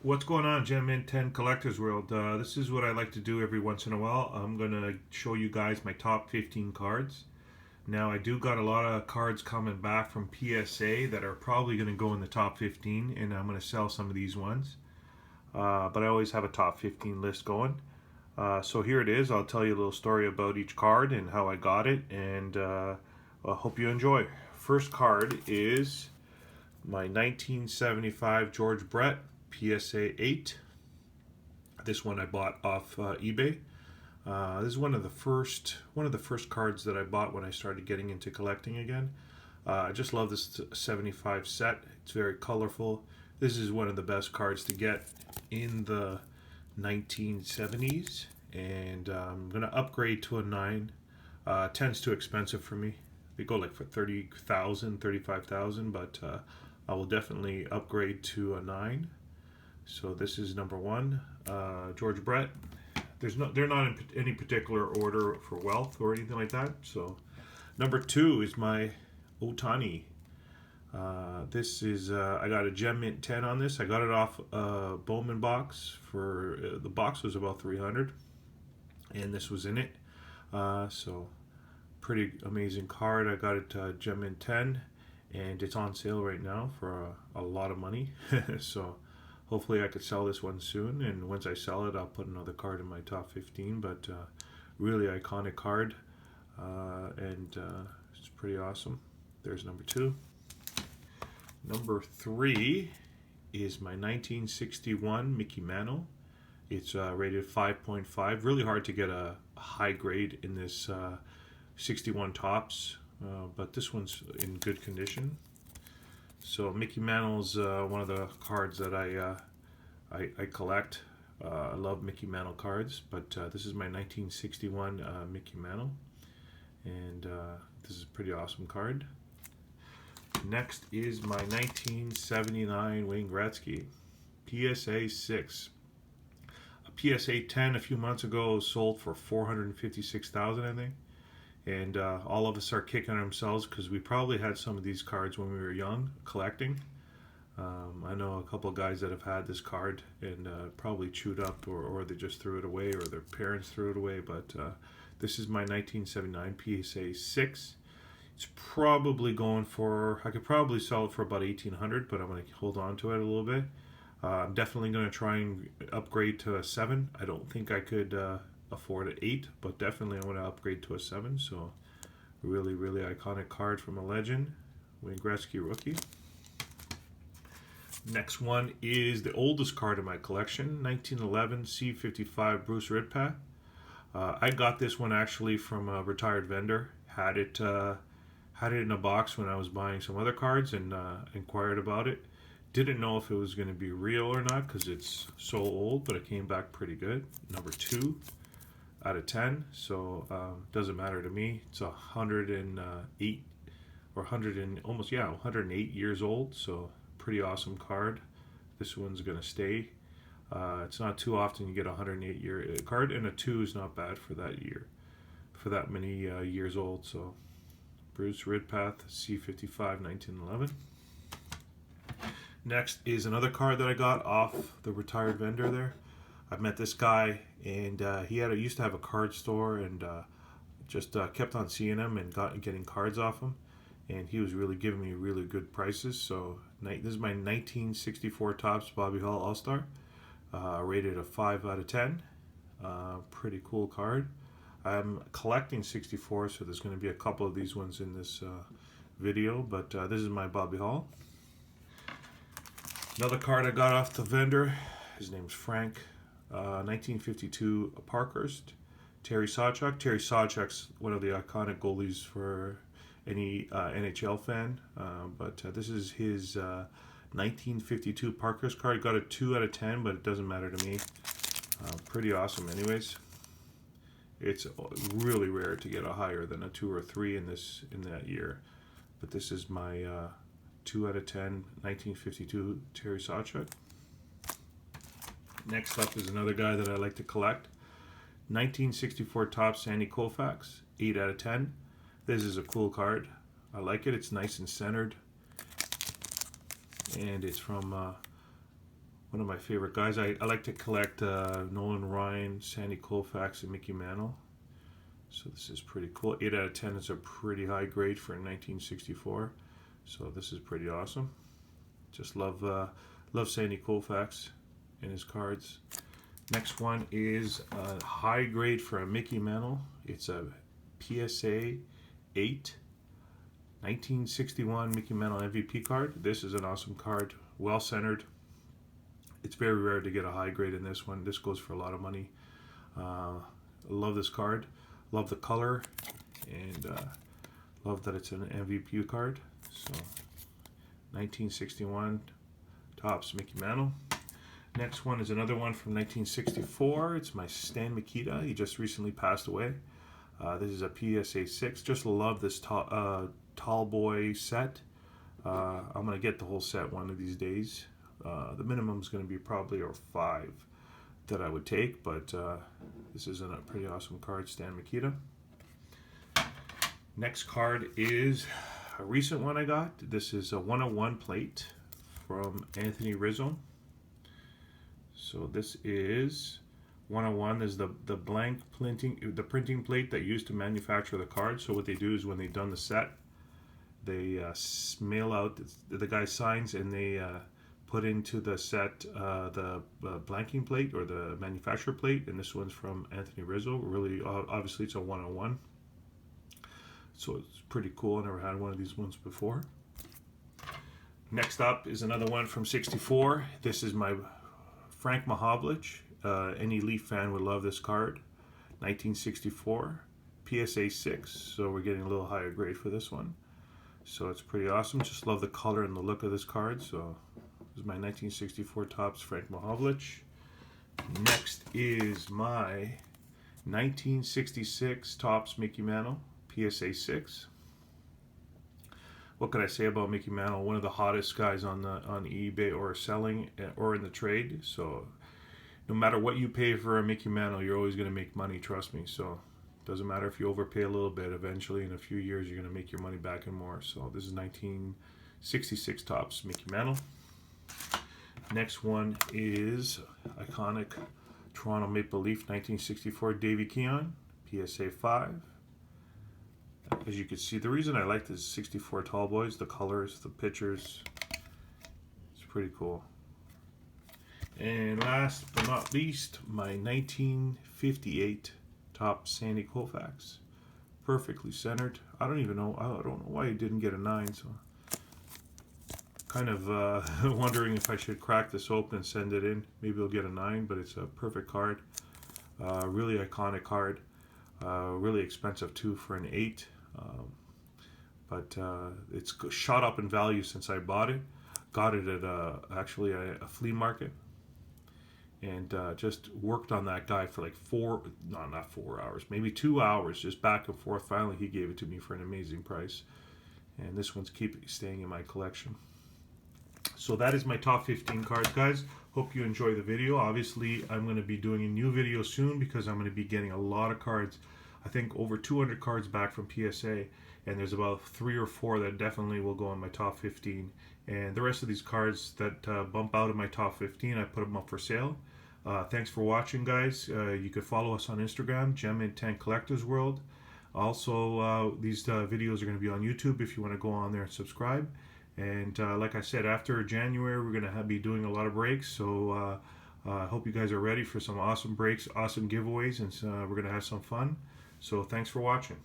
What's going on, Gem in 10 Collectors World? This is what I like to do every once in a while. I'm going to show you guys my top 15 cards. Now, I do got a lot of cards coming back from PSA that are probably going to go in the top 15, and I'm going to sell some of these ones. But I always have a top 15 list going. So here it is. I'll tell you a little story about each card and how I got it, and I hope you enjoy. First card is my 1975 George Brett PSA 8. This one I bought off eBay. This is one of the first cards that I bought when I started getting into collecting again. I just love this 75 set. It's very colorful. This is one of the best cards to get in the 1970s, and I'm gonna upgrade to a 9. 10's too expensive for me. They go like for 30,000, 35,000, but I will definitely upgrade to a 9. So this is number one, George Brett. They're not in any particular order for wealth or anything like that. So number two is my Otani. This is I got a Gem Mint 10 on this. I got it off Bowman box for the box was about 300, and this was in it. So pretty amazing card. I got it Gem Mint 10, and it's on sale right now for a lot of money. So hopefully I could sell this one soon, and once I sell it, I'll put another card in my top 15. But really iconic card, and it's pretty awesome. There's number two. Number three is my 1961 Mickey Mantle. It's rated 5.5. Really hard to get a high grade in this 61 tops, but this one's in good condition. So Mickey Mantle's one of the cards that I collect. I love Mickey Mantle cards, but this is my 1961 Mickey Mantle, and this is a pretty awesome card. Next is my 1979 Wayne Gretzky PSA 6. A PSA 10 a few months ago sold for 456,000, I think. And all of us are kicking ourselves because we probably had some of these cards when we were young collecting. I know a couple of guys that have had this card and probably chewed up, or they just threw it away, or their parents threw it away. But this is my 1979 PSA 6. It's probably going for, I could probably sell it for about 1,800, but I'm going to hold on to it a little bit. I'm definitely going to try and upgrade to a 7. I don't think I could afford an 8, but definitely I want to upgrade to a 7. So really, really iconic card from a legend, Wayne Gretzky rookie. Next one is the oldest card in my collection, 1911 C55 Bruce Ridpath. I got this one actually from a retired vendor. Had it in a box when I was buying some other cards, and inquired about it. Didn't know if it was going to be real or not because it's so old, but it came back pretty good. Number 2 out of 10, so doesn't matter to me. It's 108 or 100 and almost 108 years old, so pretty awesome card. This one's going to stay. It's not too often you get a 108-year card, and a 2 is not bad for that year, for that many years old. So Bruce Ridpath C55 1911. Next is another card that I got off the retired vendor there. I met this guy, and he used to have a card store, and just kept on seeing him and getting cards off him, and he was really giving me really good prices. So this is my 1964 Topps Bobby Hull All Star, rated a 5 out of 10. Pretty cool card. I'm collecting 64, so there's going to be a couple of these ones in this video, but this is my Bobby Hull. Another card I got off the vendor, his name's Frank, 1952 Parkhurst, Terry Sawchuk. Terry Sawchuk's one of the iconic goalies for any NHL fan, but this is his 1952 Parkhurst card. Got a 2 out of 10, but it doesn't matter to me. Pretty awesome anyways. It's really rare to get a higher than a 2 or 3 in that year, but this is my 2 out of 10 1952 Terry Sawchuk. Next up is another guy that I like to collect, 1964 Topps Sandy Koufax, 8 out of 10. This is a cool card. I like it. It's nice and centered, and it's from One of my favorite guys. I like to collect Nolan Ryan, Sandy Koufax, and Mickey Mantle. So this is pretty cool. 8 out of 10 is a pretty high grade for 1964. So this is pretty awesome. Just love Sandy Koufax and his cards. Next one is a high grade for a Mickey Mantle. It's a PSA 8 1961 Mickey Mantle MVP card. This is an awesome card, well centered. It's very rare to get a high grade in this one. This goes for a lot of money. Love this card. Love the color, and love that it's an MVP card. So 1961 Topps Mickey Mantle. Next one is another one from 1964. It's my Stan Mikita. He just recently passed away. This is a PSA 6. Just love this tall boy set. I'm going to get the whole set one of these days. The minimum is going to be probably a 5 that I would take, but this is a pretty awesome card, Stan Mikita. Next card is a recent one I got. This is a 101 plate from Anthony Rizzo. So this is 101 is the blank printing plate that used to manufacture the card. So what they do is when they've done the set, they mail out, the guy signs, and they put into the set the blanking plate or the manufacturer plate, and this one's from Anthony Rizzo. Really, obviously it's a 101, so it's pretty cool. I never had one of these ones before. Next up is another one from 64. This is my Frank Mahovlich. Any Leaf fan would love this card. 1964 PSA 6, so we're getting a little higher grade for this one. So it's pretty awesome. Just love the color and the look of this card. So this is my 1964 Topps Frank Mahovlich. Next is my 1966 Topps Mickey Mantle PSA 6. What could I say about Mickey Mantle? One of the hottest guys on eBay or selling or in the trade. So no matter what you pay for a Mickey Mantle, you're always going to make money, trust me. So it doesn't matter if you overpay a little bit. Eventually, in a few years, you're going to make your money back and more. So this is 1966 Topps Mickey Mantle. Next one is iconic Toronto Maple Leaf 1964 Davy Keon PSA 5. As you can see, the reason I like this 64 Tall Boys, the colors, the pictures, it's pretty cool. And last but not least, my 1958 Topps Sandy Koufax. Perfectly centered. I don't know why he didn't get a 9, so kind of wondering if I should crack this open and send it in. Maybe I'll get a 9, but it's a perfect card. Really iconic card. Really expensive too for an 8. But it's shot up in value since I bought it. Got it at actually a flea market, and just worked on that guy for like not 4 hours, maybe 2 hours, just back and forth. Finally, he gave it to me for an amazing price, and this one's staying in my collection. So that is my top 15 cards, guys. Hope you enjoy the video. Obviously, I'm going to be doing a new video soon because I'm going to be getting a lot of cards. I think over 200 cards back from PSA, and there's about 3 or 4 that definitely will go in my top 15. And the rest of these cards that bump out of my top 15, I put them up for sale. Thanks for watching, guys. You could follow us on Instagram, Gem and Tank Collectors World. Also, these videos are going to be on YouTube if you want to go on there and subscribe. And like I said, after January, we're going to be doing a lot of breaks. So I hope you guys are ready for some awesome breaks, awesome giveaways, and we're going to have some fun. So thanks for watching.